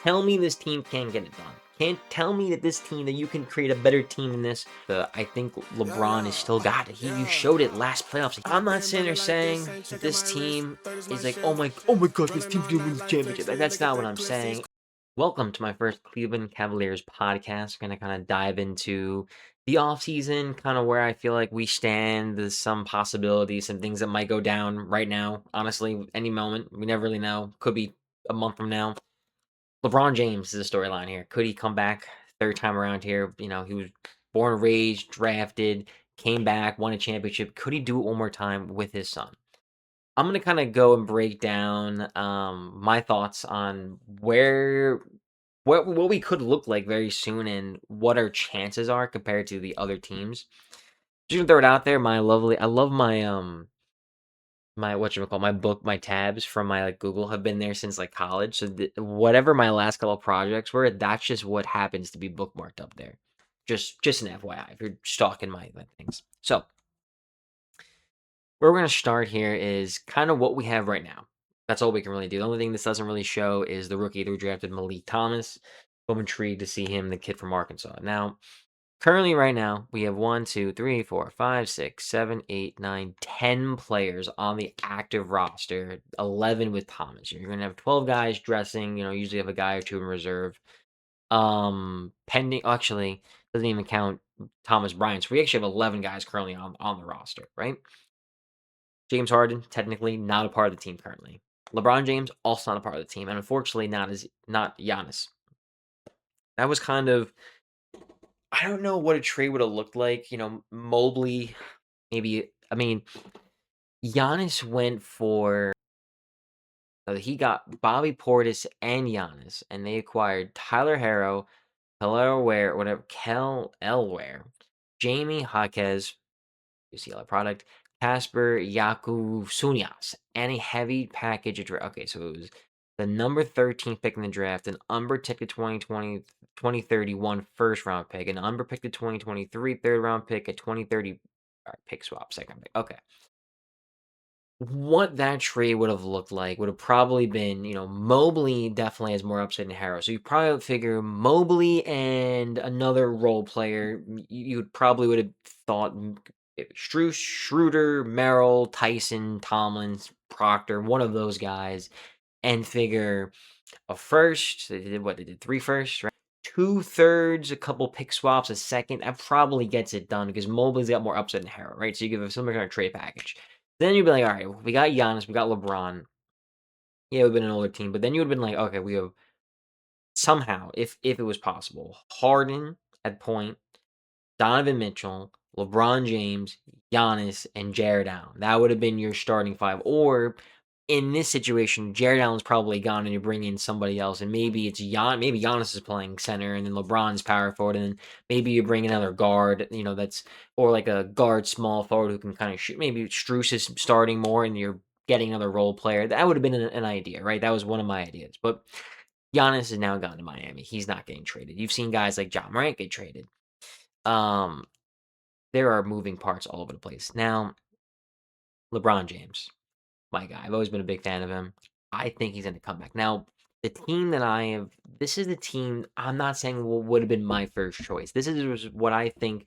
tell me this team can't get it done. Can't tell me that this team, that you can create a better team than this. I think LeBron has still got it. You showed it last playoffs. I'm not sitting there saying that this team is like, oh my god, this team's gonna win the championship. That's not what I'm saying. Welcome to my first Cleveland Cavaliers podcast. We're gonna kind of dive into the offseason, kind of where I feel like we stand. There's some possibilities, some things that might go down right now. Honestly, any moment, we never really know. Could be a month from now. LeBron James is a storyline here. Could he come back third time around here? You know, he was born and raised, drafted, came back, won a championship. Could he do it one more time with his son? I'm gonna kind of go and break down my thoughts on what we could look like very soon and what our chances are compared to the other teams. Just gonna throw it out there. I love my my book, my tabs from my like Google have been there since like college. So whatever my last couple of projects were, that's just what happens to be bookmarked up there. Just an FYI if you're stalking my things. So where we're gonna start here is kind of what we have right now. That's all we can really do. The only thing this doesn't really show is the rookie that we drafted, Malik Thomas. I'm intrigued to see him, the kid from Arkansas. Now, currently, right now, we have 1, 2, 3, 4, 5, 6, 7, 8, 9, 10 players on the active roster, 11 with Thomas. You're going to have 12 guys dressing, usually have a guy or two in reserve. Actually, doesn't even count Thomas Bryant. So we actually have 11 guys currently on the roster, right? James Harden, technically not a part of the team currently. LeBron James, also not a part of the team. And unfortunately, not Giannis. That was kind of, I don't know what a trade would have looked like. Mobley, maybe. I mean, Giannis went for. He got Bobby Portis and Giannis, and they acquired Tyler Harrow, Kel Elware, Jamie Jaquez, UCLA product, Casper Yakub and a heavy package of draft. Okay, so it was the number 13 pick in the draft, an unprotected 2031 first round pick, an unprotected 2023 third round pick, a 2030 pick swap second pick. Okay. What that trade would have looked like would have probably been, Mobley definitely has more upside than Harrow. So you probably would figure Mobley and another role player. You would have thought Schroeder, Merrill, Tyson, Tomlins, Proctor, one of those guys, and figure a first. They did what? They did 3 firsts, right? 2/3, a couple pick swaps, a second. That probably gets it done because Mobley's got more upside than Harrow, right? So you give a similar kind of trade package. Then you'd be like, all right, we got Giannis, we got LeBron. Yeah, it would have been an older team, but then you would have been like, okay, we have somehow, if it was possible, Harden at point, Donovan Mitchell, LeBron James, Giannis, and Jared Allen. That would have been your starting 5. Or in this situation, Jared Allen's probably gone and you bring in somebody else, and maybe it's maybe Giannis is playing center, and then LeBron's power forward, and then maybe you bring another guard, or like a guard small forward who can kind of shoot. Maybe Strus is starting more, and you're getting another role player. That would have been an idea, right? That was one of my ideas, but Giannis is now gone to Miami. He's not getting traded. You've seen guys like John Morant get traded. There are moving parts all over the place. Now, LeBron James, my guy. I've always been a big fan of him. I think he's going to come back. Now, the team that I have, this is the team I'm not saying would have been my first choice. This is what I think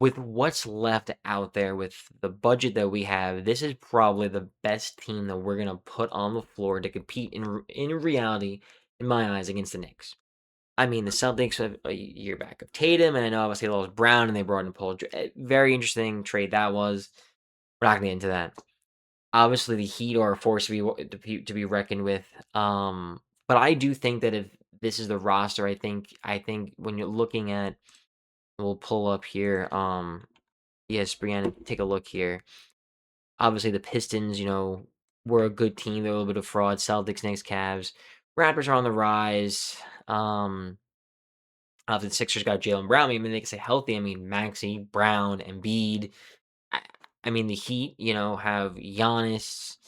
with what's left out there with the budget that we have. This is probably the best team that we're going to put on the floor to compete in reality, in my eyes, against the Knicks. I mean, the Celtics have a year back of Tatum, and I know obviously they lost Brown, and they brought in Paul. Very interesting trade that was. We're not gonna get into that. Obviously, the Heat are a force to be reckoned with. But I do think that if this is the roster, I think when you're looking at, we'll pull up here. ESPN, take a look here. Obviously, the Pistons, were a good team. They're a little bit of fraud. Celtics, Knicks, Cavs, Raptors are on the rise. The Sixers got Jaylen Brown. I mean, they can say healthy. I mean, Maxey, Brown, Embiid. I mean, the Heat, have Giannis.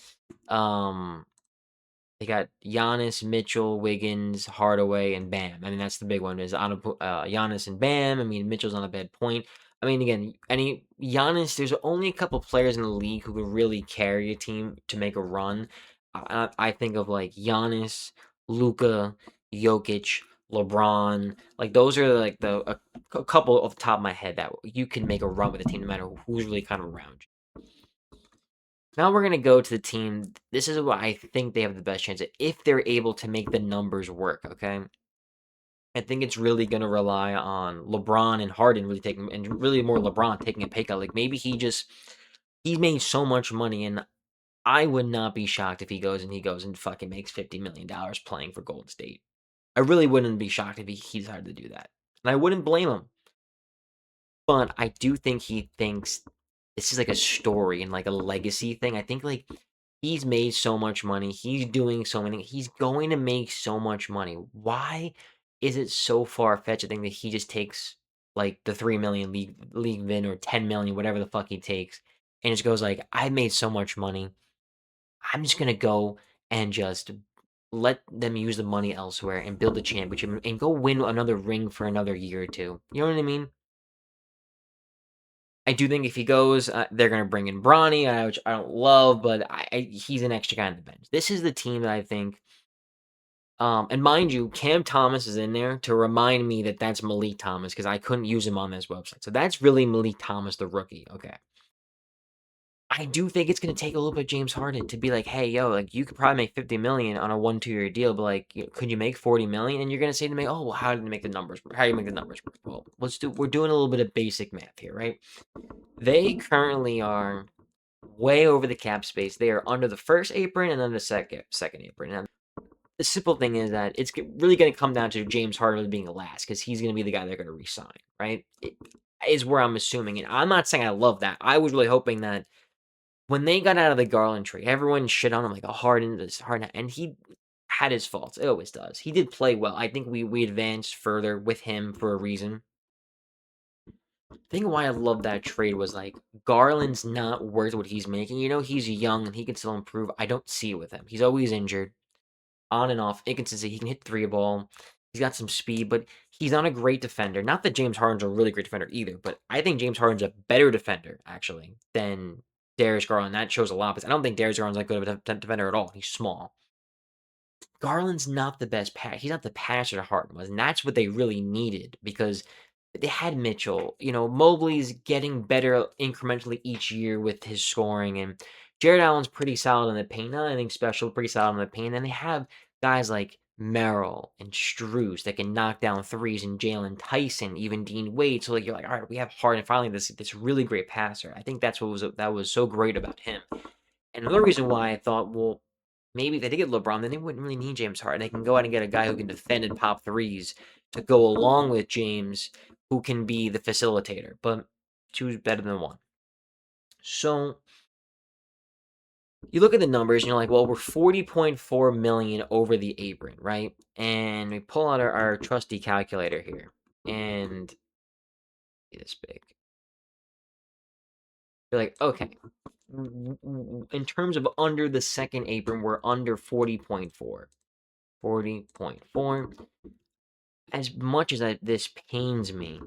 They got Giannis, Mitchell, Wiggins, Hardaway, and Bam. I mean, that's the big one. Is Giannis and Bam. I mean, Mitchell's on a bad point. I mean, again, Giannis. There's only a couple players in the league who can really carry a team to make a run. I think of like Giannis, Luka, Jokic, LeBron. Like those are like a couple off the top of my head that you can make a run with a team no matter who's really kind of around you. Now we're gonna go to the team. This is what I think they have the best chance if they're able to make the numbers work. Okay, I think it's really gonna rely on LeBron and Harden really taking, and really more LeBron taking a pay cut. Like maybe he's made so much money, and I would not be shocked if he goes and fucking makes $50 million playing for Golden State. I really wouldn't be shocked if he decided to do that, and I wouldn't blame him. But I do think he thinks this is like a story and like a legacy thing. I think like he's made so much money. He's doing so many. He's going to make so much money. Why is it so far fetched to think that he just takes like the 3 million league win or 10 million, whatever the fuck he takes, and just goes like, I made so much money. I'm just gonna go and just let them use the money elsewhere and build a championship and go win another ring for another year or two. You know what I mean? I do think if he goes, they're going to bring in Bronny, which I don't love, but he's an extra guy on the bench. This is the team that I think, and mind you, Cam Thomas is in there to remind me that that's Malik Thomas because I couldn't use him on this website. So that's really Malik Thomas, the rookie. Okay. I do think it's going to take a little bit of James Harden to be like, hey, yo, like you could probably make 50 million on a 1-2 year deal, but like, could you make 40 million? And you're going to say to me, oh, well, how did you make the numbers work? How do you make the numbers work? Well, we're doing a little bit of basic math here, right? They currently are way over the cap space. They are under the first apron and then the second apron. And the simple thing is that it's really going to come down to James Harden being the last because he's going to be the guy they're going to re-sign, right? It is where I'm assuming. And I'm not saying I love that. I was really hoping that when they got out of the Garland trade, everyone shit on him like a Harden, and he had his faults. It always does. He did play well. I think we advanced further with him for a reason. The thing why I love that trade was like Garland's not worth what he's making. You know, he's young and he can still improve. I don't see it with him. He's always injured, on and off, inconsistent. He can hit three ball. He's got some speed, but he's not a great defender. Not that James Harden's a really great defender either, but I think James Harden's a better defender actually than Darius Garland. That shows a lot because I don't think Darius Garland's that good of a defender at all. He's small. Garland's not the best pass. He's not the passer Harden was, and that's what they really needed because they had Mitchell. You know, Mobley's getting better incrementally each year with his scoring, and Jared Allen's pretty solid in the paint. Not anything special, pretty solid in the paint. And they have guys like Merrill and Strus that can knock down threes, and Jalen Tyson, even Dean Wade. So like you're like, all right, we have Harden finally this really great passer. I think that's what was so great about him. And another reason why I thought, well, maybe if they did get LeBron, then they wouldn't really need James Harden. They can go out and get a guy who can defend and pop threes to go along with James, who can be the facilitator. But two's better than one. So you look at the numbers and you're like, well, we're 40.4 million over the apron, right? And we pull out our trusty calculator here. And this big. You're like, okay. In terms of under the second apron, we're under 40.4. 40.4. As much as this pains me,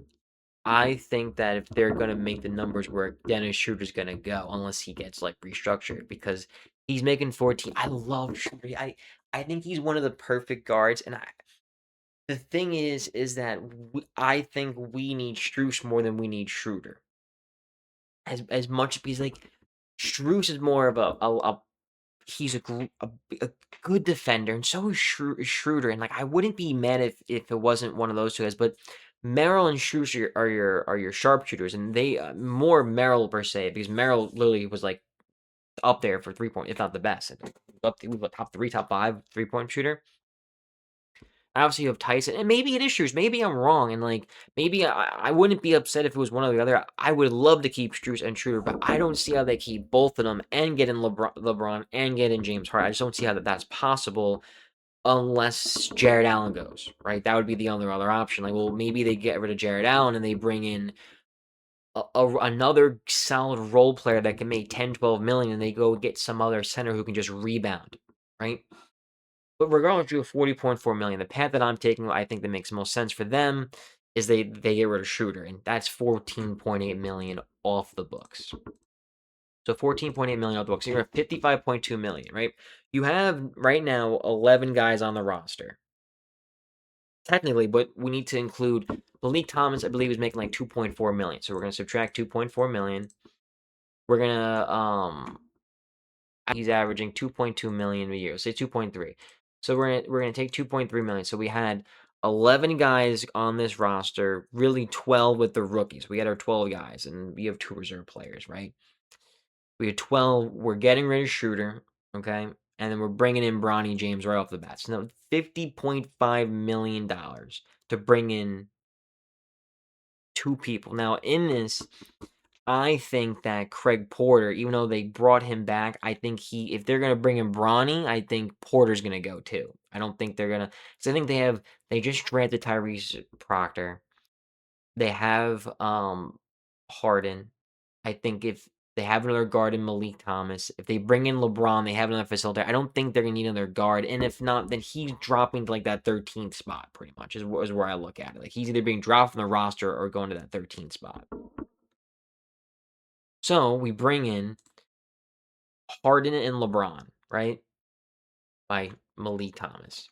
I think that if they're going to make the numbers work, Dennis Schroeder's going to go unless he gets like restructured because he's making 14. I love Schroeder. I think he's one of the perfect guards. And the thing is that I think we need Strus more than we need Schroeder. As much because like Strus is more of a he's a good defender, and so is Schroeder. And like, I wouldn't be mad if it wasn't one of those two guys. But Merrill and Schroeder are your sharpshooters, and they more Merrill per se because Merrill literally was like up there for 3-point, if not the best. Up to top 3, top 5 3-point shooter. Obviously, you have Tyson, and maybe it is Strus. Maybe I'm wrong, and like maybe I wouldn't be upset if it was one or the other. I would love to keep Strus and Schroeder, but I don't see how they keep both of them and get in LeBron and get in James Harden. I just don't see how that's possible unless Jared Allen goes, right? That would be the other option. Like, well, maybe they get rid of Jared Allen and they bring in another solid role player that can make 10, 12 million, and they go get some other center who can just rebound, right? But regardless, you have 40.4 million. The path that I'm taking, I think that makes most sense for them, is they get rid of Schroeder, and that's 14.8 million off the books. So 14.8 million off the books. So you're at 55.2 million, right? You have right now 11 guys on the roster. technically, but we need to include Malik Thomas. I believe is making like 2.4 million. So we're gonna subtract 2.4 million. We're gonna he's averaging 2.2 million a year. Say 2.3. So we're gonna take 2.3 million. So we had 11 guys on this roster, really 12 with the rookies. We had our 12 guys, and we have 2 reserve players, right? We had 12. We're getting rid of Schroeder, okay? And then we're bringing in Bronny James right off the bat. So now $50.5 million to bring in 2 people. Now, in this, I think that Craig Porter, even though they brought him back, I think if they're gonna bring in Bronny, I think Porter's gonna go too. I don't think they're gonna, because I think they just drafted Tyrese Proctor. They have Harden. I think if they have another guard in Malik Thomas, if they bring in LeBron, they have another facilitator. I don't think they're gonna need another guard, and if not, then he's dropping to like that 13th spot, pretty much is where I look at it. Like he's either being dropped from the roster or going to that 13th spot. So we bring in Harden and LeBron, right? By Malik Thomas.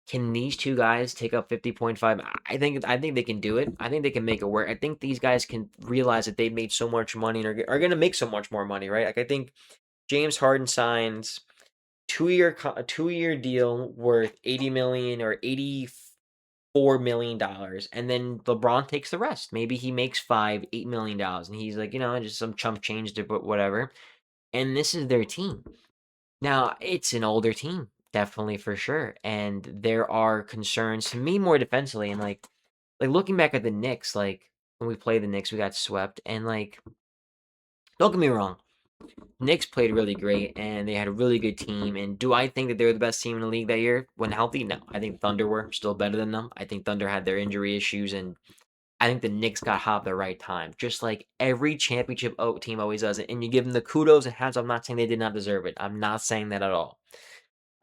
Can these 2 guys take up 50.5? I think they can do it. I think they can make it work. I think these guys can realize that they've made so much money and are going to make so much more money, right? Like I think James Harden signs 2-year deal worth 80 million or 84 million dollars, and then LeBron takes the rest. Maybe he makes $8 million dollars, and he's like, just some chump change to put whatever. And this is their team. Now, it's an older team, definitely for sure. And there are concerns to me more defensively. And like looking back at the Knicks, like when we played the Knicks, we got swept. And like, don't get me wrong, Knicks played really great and they had a really good team. And do I think that they were the best team in the league that year when healthy? No. I think Thunder were still better than them. I think Thunder had their injury issues, and I think the Knicks got hot at the right time, just like every championship team always does it. And you give them the kudos and hats. I'm not saying they did not deserve it. I'm not saying that at all.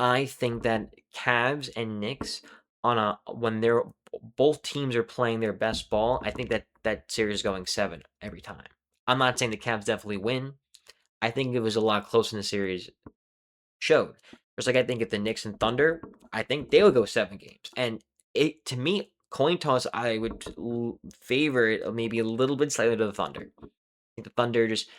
I think that Cavs and Knicks when they're both teams are playing their best ball, I think that series is going 7 every time. I'm not saying the Cavs definitely win. I think it was a lot closer than the series showed. Just like I think if the Knicks and Thunder, I think they would go 7 games. And it to me, coin toss, I would favor it maybe a little bit slightly to the Thunder. I think the Thunder just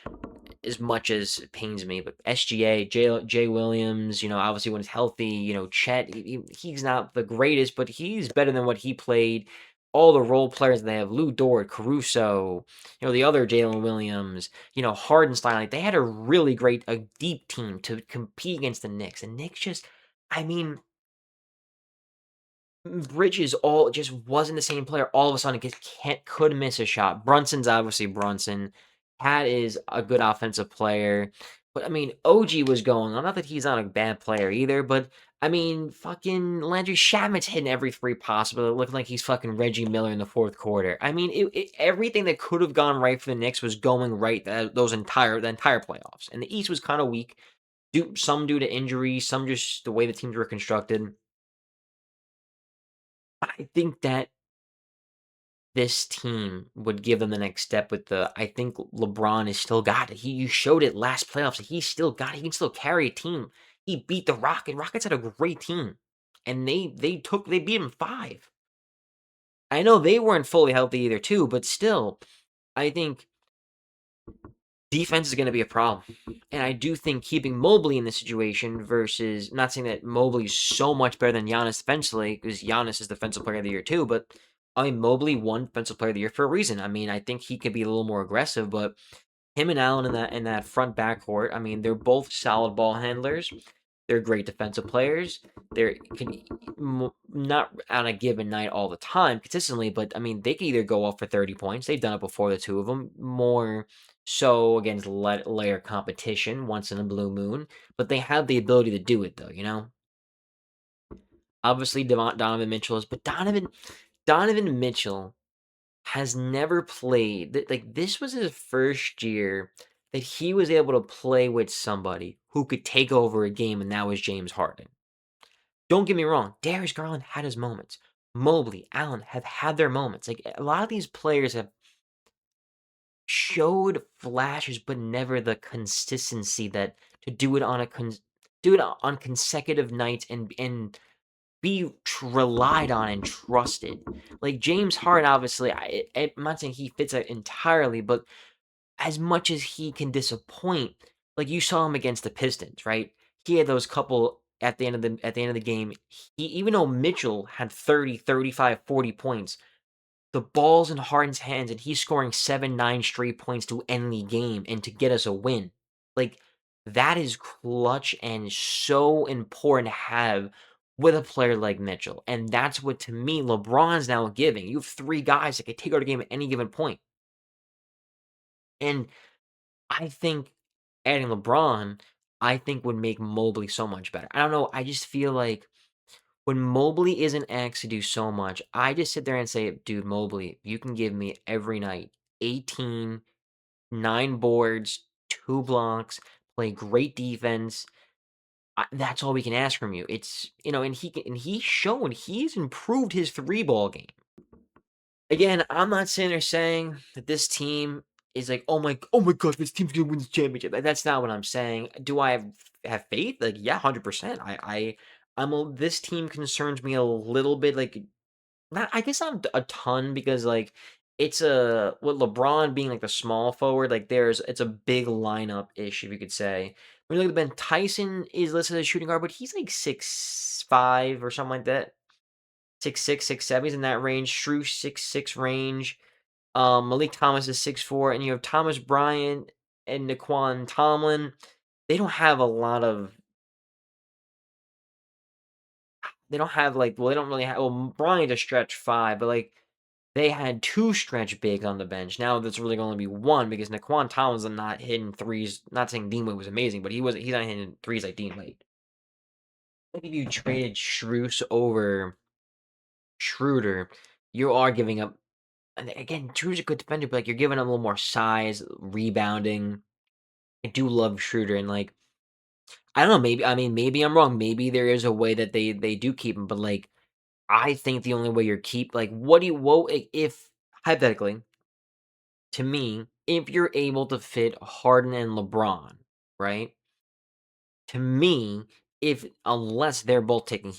as much as it pains me, but SGA, Jay Williams, obviously when he's healthy, Chet, he's not the greatest, but he's better than what he played. All the role players they have, Lou Dort, Caruso, the other Jalen Williams, Hardenstein, like they had a deep team to compete against the Knicks. And Knicks just, I mean, Bridges all just wasn't the same player. All of a sudden, could miss a shot. Brunson's obviously Brunson. Cat is a good offensive player. But, I mean, OG was going on. Not that he's not a bad player either, but, I mean, fucking Landry Shamet's hitting every 3 possible. It looked like he's fucking Reggie Miller in the 4th quarter. I mean, everything that could have gone right for the Knicks was going right the entire playoffs. And the East was kind of weak. Some due to injury, some just the way the teams were constructed. I think that this team would give them the next step I think LeBron has still got it. You showed it last playoffs. He's still got it. He can still carry a team. He beat the Rockets had a great team. And they beat him 5. I know they weren't fully healthy either too, but still, I think defense is going to be a problem. And I do think keeping Mobley in this situation versus, not saying that Mobley's so much better than Giannis defensively, because Giannis is Defensive Player of the Year too, but I mean, Mobley won Defensive Player of the Year for a reason. I mean, I think he could be a little more aggressive, but him and Allen in that front backcourt, I mean, they're both solid ball handlers. They're great defensive players. They're not on a given night all the time consistently, but I mean, they can either go off for 30 points. They've done it before, the two of them, more so against layer competition once in a blue moon, but they have the ability to do it though. Obviously, Donovan Mitchell is, but Donovan Mitchell has never played. Like, this was his first year that he was able to play with somebody who could take over a game, and that was James Harden. Don't get me wrong, Darius Garland had his moments. Mobley, Allen have had their moments. Like, a lot of these players have showed flashes, but never the consistency that to do it on consecutive nights and relied on and trusted. Like James Harden, obviously, I'm not saying he fits it entirely, but as much as he can disappoint, like you saw him against the Pistons, right? He had those couple at the end of the game. He even though Mitchell had 30, 35, 40 points, the ball's in Harden's hands and he's scoring 7, 9 straight points to end the game and to get us a win. Like that is clutch and so important to have with a player like Mitchell. And that's what to me LeBron's now giving. You have 3 guys that can take out a game at any given point. And I think adding LeBron, I think would make Mobley so much better. I don't know. I just feel like when Mobley isn't asked to do so much, I just sit there and say, dude, Mobley, you can give me every night 18, 9 boards, 2 blocks, play great defense. That's all we can ask from you. It's, and he's shown he's improved his 3-ball game. Again, I'm not sitting there saying that this team is like, oh my god, this team's gonna win the championship. That's not what I'm saying. Do I have faith? Like, yeah, 100%. This team concerns me a little bit. Like, not, I guess not a ton because like it's with LeBron being like the small forward. Like, it's a big lineup issue, if you could say. When you look at Ben Tyson is listed as shooting guard, but he's like 6'5" or something like that. 6'6", 6'7", he's in that range. Shrew 6'6" range. Malik Thomas is 6'4", and you have Thomas Bryant and Naquan Tomlin. They don't have a lot of. They don't have like. Well, they don't really have. Well, Bryant a stretch 5, but like they had 2 stretch bigs on the bench. Now there's really going to be 1 because Naquan Tomlin's not hitting threes. Not saying Dean Wade was amazing, but he's not hitting threes like Dean Wade. Like if you traded Strus over Schroeder, you are giving up. And again, Schroeder's a good defender, but like you're giving him a little more size, rebounding. I do love Schroeder, and like I don't know, maybe I'm wrong. Maybe there is a way that they do keep him, but like I think the only way you're like what if hypothetically to me if you're able to fit Harden and LeBron, right? To me, if unless they're both taking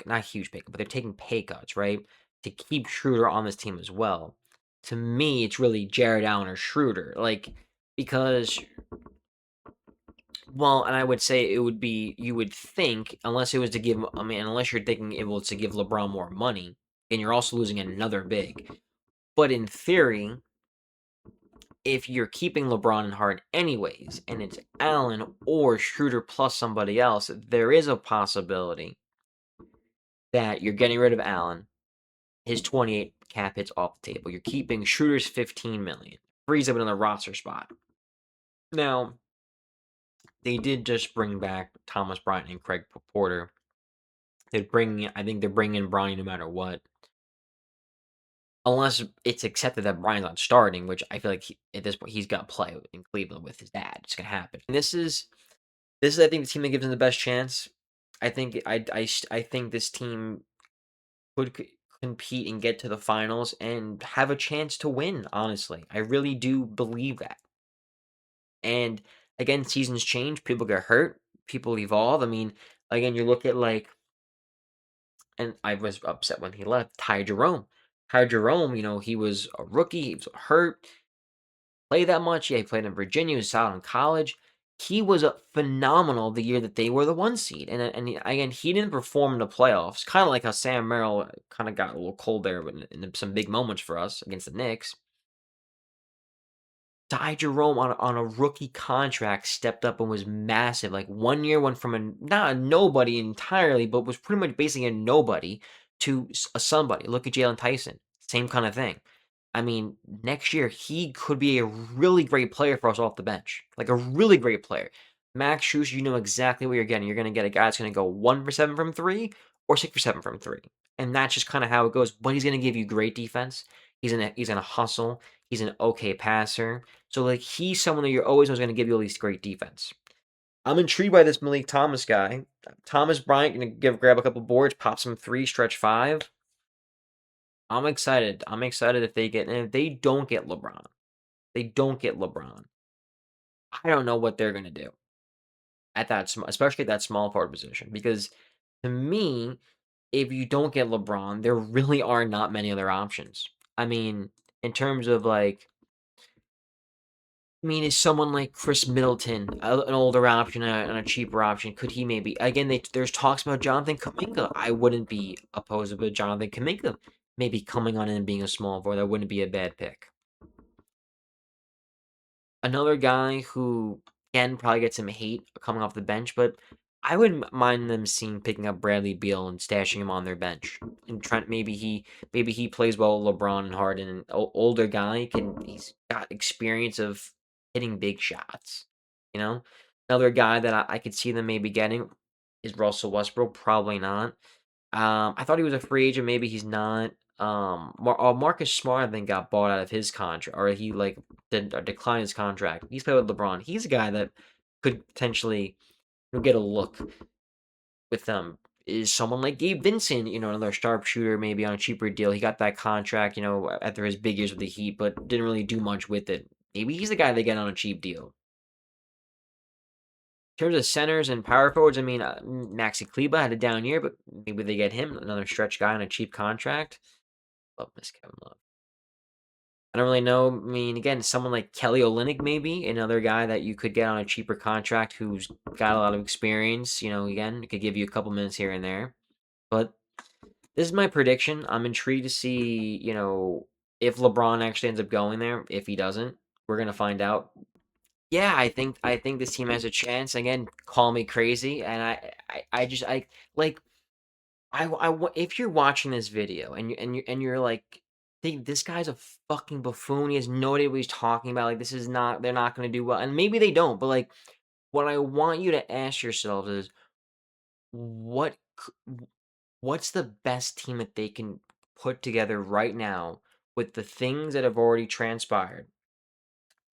not huge pay, but they're taking pay cuts, right? To keep Schroeder on this team as well. To me, it's really Jared Allen or Schroeder, like because well, and I would say it would be you would think unless it was to give unless you're thinking it was to give LeBron more money, and you're also losing another big. But in theory, if you're keeping LeBron and Harden anyways, and it's Allen or Schroeder plus somebody else, there is a possibility that you're getting rid of Allen. His 28 cap hits off the table. You're keeping Schroeder's 15 million. Frees up another roster spot. Now, they did just bring back Thomas Bryant and Craig Porter. I think they're bringing Bronny no matter what. Unless it's accepted that Bryant's not starting, which I feel like at this point he's got to play in Cleveland with his dad. It's gonna happen. And this is I think the team that gives him the best chance. I think I think this team could compete and get to the finals and have a chance to win. Honestly, I really do believe that. And again, seasons change. People get hurt. People evolve. Again, you look at like, and I was upset when he left. Ty Jerome. Ty Jerome, he was a rookie. He was hurt. Play that much. Yeah, he played in Virginia. He was out in college. He was a phenomenal the year that they were the 1 seed. Again, he didn't perform in the playoffs. Kind of like how Sam Merrill kind of got a little cold there in some big moments for us against the Knicks. Ty Jerome on a rookie contract stepped up and was massive. Like 1 year went from not a nobody entirely, but was pretty much basically a nobody to a somebody. Look at Jalen Tyson. Same kind of thing. Next year, he could be a really great player for us off the bench. Like a really great player. Max Strus, you know exactly what you're getting. You're going to get a guy that's going to go 1 for 7 from 3 or 6 for 7 from 3. And that's just kind of how it goes. But he's going to give you great defense. He's going to hustle. He's an okay passer. So, like, he's someone that you're always going to give you at least great defense. I'm intrigued by this Malik Thomas guy. Thomas Bryant going to grab a couple boards, pop some 3, stretch 5. I'm excited. I'm excited if they don't get LeBron. They don't get LeBron. I don't know what they're gonna do at especially at that small forward position. Because to me, if you don't get LeBron, there really are not many other options. I mean, in terms of like, I mean, is someone like Chris Middleton an older option and a cheaper option? Could he maybe again? There's talks about Jonathan Kuminga. I wouldn't be opposed to Jonathan Kuminga maybe coming on and being a small forward. That wouldn't be a bad pick. Another guy who again probably gets some hate coming off the bench, but I wouldn't mind them seeing picking up Bradley Beal and stashing him on their bench and trying maybe he plays well with LeBron and Harden. And older guy he's got experience of hitting big shots. You know, another guy that I could see them maybe getting is Russell Westbrook. Probably not. I thought he was a free agent. Maybe he's not. Marcus Smart, I think, got bought out of his contract, or he like declined his contract. He's played with LeBron. He's a guy that could potentially get a look with them. Is someone like Gabe Vincent, another sharpshooter, maybe on a cheaper deal. He got that contract, after his big years with the Heat, but didn't really do much with it. Maybe he's the guy they get on a cheap deal. In terms of centers and power forwards, I mean, Maxi Kleba had a down year, but maybe they get him, another stretch guy on a cheap contract. Love Miss Kevin Love. I don't really know. I mean, again, someone like Kelly Olynyk, maybe another guy that you could get on a cheaper contract who's got a lot of experience. Again, could give you a couple minutes here and there. But this is my prediction. I'm intrigued to see, if LeBron actually ends up going there. If he doesn't, we're gonna find out. Yeah, I think this team has a chance. Again, call me crazy, and I just like if you're watching this video and you're like, think this guy's a fucking buffoon. He has no idea what he's talking about. Like this is not. They're not going to do well, and maybe they don't. But like, what I want you to ask yourselves is, what what's the best team that they can put together right now with the things that have already transpired?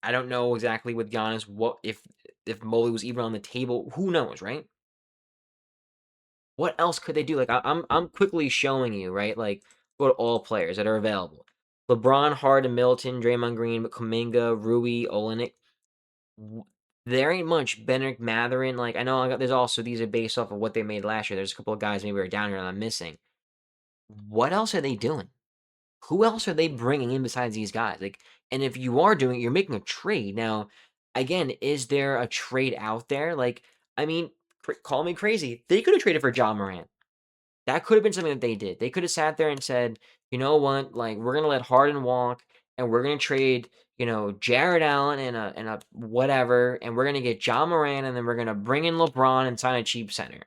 I don't know exactly with Giannis what if Mobley was even on the table. Who knows, right? What else could they do? Like I'm quickly showing you, right? Like go to all players that are available. LeBron, Harden, Middleton, Draymond Green, Kuminga, Rui, Olenek. There ain't much. Bennett, Matherin. Like I know there's also these are based off of what they made last year. There's a couple of guys maybe are down here that I'm missing. What else are they doing? Who else are they bringing in besides these guys? Like, and if you are doing it, you're making a trade. Now, again, is there a trade out there? Like, I mean, call me crazy. They could have traded for John Morant. That could have been something that they did. They could have sat there and said, you know what, like we're gonna let Harden walk, and we're gonna trade, Jared Allen and a whatever, and we're gonna get John Morant, and then we're gonna bring in LeBron and sign a cheap center.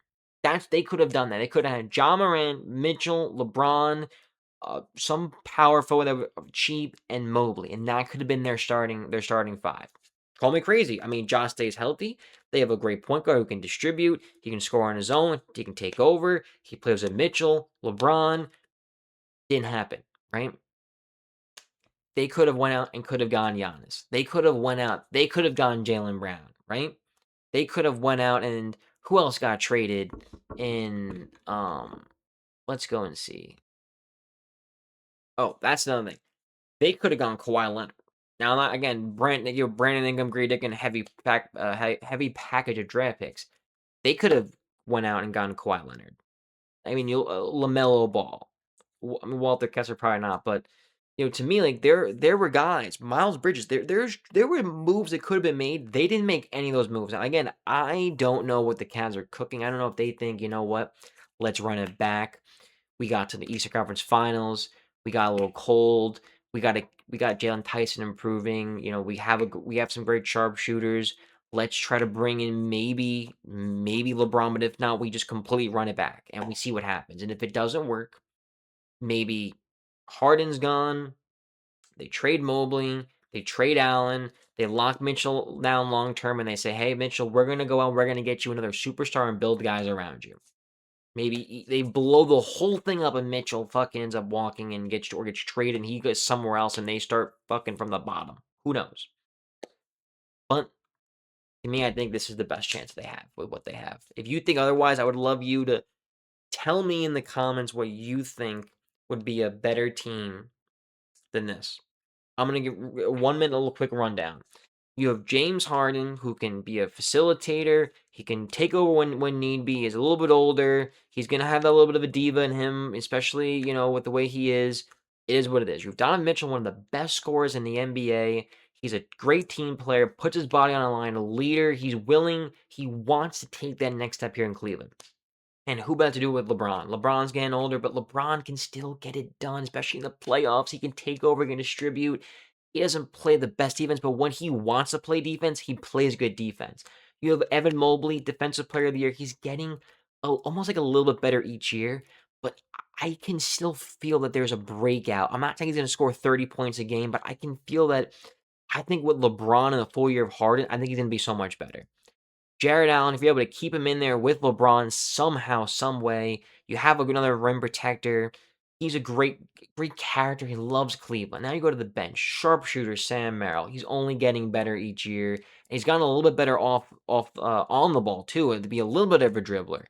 They could have done that. They could have had John Morant, Mitchell, LeBron, some power forward that were cheap, and Mobley, and that could have been their starting five. Call me crazy. I mean, Josh stays healthy. They have a great point guard who can distribute. He can score on his own. He can take over. He plays with Mitchell, LeBron. Didn't happen, right? They could have went out and could have gone Giannis. They could have went out. They could have gone Jaylen Brown, right? They could have went out and who else got traded in let's go and see. Oh, that's another thing. They could have gone Kawhi Leonard. Now, not again, Brandon Ingram, Green Dick, and heavy package of draft picks. They could have went out and gotten Kawhi Leonard. I mean, LaMelo Ball. I mean, Walter Kessler probably not, but to me, like there were guys, Miles Bridges. There were moves that could have been made. They didn't make any of those moves. Now, again, I don't know what the Cavs are cooking. I don't know if they think, you know what, let's run it back. We got to the Eastern Conference Finals. We got a little cold. We got Jalen Tyson improving. We have some great sharpshooters. Let's try to bring in maybe LeBron, but if not, we just completely run it back and we see what happens. And if it doesn't work, maybe Harden's gone. They trade Mobley. They trade Allen. They lock Mitchell down long term, and they say, "Hey, Mitchell, we're gonna go out. We're gonna get you another superstar and build guys around you." Maybe they blow the whole thing up and Mitchell fucking ends up walking and gets traded and he goes somewhere else and they start fucking from the bottom. Who knows? But to me, I think this is the best chance they have with what they have. If you think otherwise, I would love you to tell me in the comments what you think would be a better team than this. I'm going to give 1 minute, a little quick rundown. You have James Harden, who can be a facilitator. He can take over when need be. He's a little bit older. He's going to have that little bit of a diva in him, especially, with the way he is. It is what it is. You have Donovan Mitchell, one of the best scorers in the NBA. He's a great team player, puts his body on the line, a leader. He's willing. He wants to take that next step here in Cleveland. And who better to do it with LeBron? LeBron's getting older, but LeBron can still get it done, especially in the playoffs. He can take over, he can distribute. He doesn't play the best defense, but when he wants to play defense, he plays good defense. You have Evan Mobley, Defensive Player of the Year. He's getting almost like a little bit better each year, but I can still feel that there's a breakout. I'm not saying he's going to score 30 points a game, but I can feel that. I think with LeBron and a full year of Harden, I think he's going to be so much better. Jared Allen, if you're able to keep him in there with LeBron somehow, some way, you have another rim protector. He's a great character. He loves Cleveland. Now you go to the bench. Sharpshooter Sam Merrill. He's only getting better each year. And he's gotten a little bit better off on the ball too, to be a little bit of a dribbler.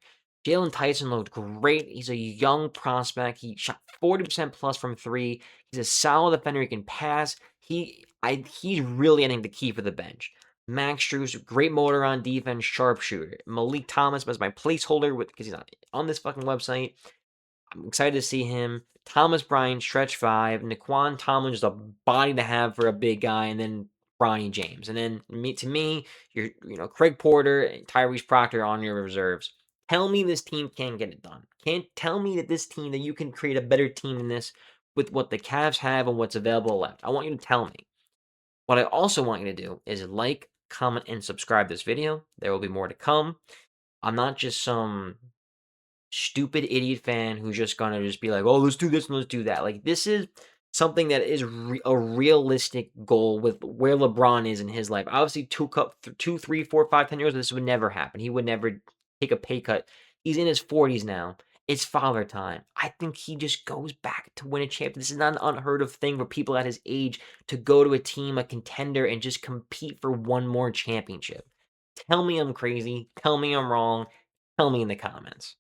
Jalen Tyson looked great. He's a young prospect. He shot 40% plus from three. He's a solid defender. He can pass. He's really, I think, the key for the bench. Max Strus, great motor on defense, sharpshooter. Malik Thomas was my placeholder because he's not on this fucking website. I'm excited to see him. Thomas Bryant, stretch five. Naquan Tomlin, just a body to have for a big guy, and then Bronny James. And then to me, you're Craig Porter and Tyrese Proctor on your reserves. Tell me this team can't get it done. Can't tell me that you can create a better team than this with what the Cavs have and what's available left. I want you to tell me. What I also want you to do is like, comment, and subscribe this video. There will be more to come. I'm not just some stupid idiot fan who's just gonna just be like, oh, let's do this and let's do that. Like, this is something that is a realistic goal with where LeBron is in his life. Obviously, 2, 3, 4, 5, 10 years, this would never happen. He would never take a pay cut. He's in his 40s now. It's father time. I think he just goes back to win a championship. This is not an unheard of thing for people at his age to go to a team, a contender, and just compete for one more championship. Tell me I'm crazy. Tell me I'm wrong. Tell me in the comments.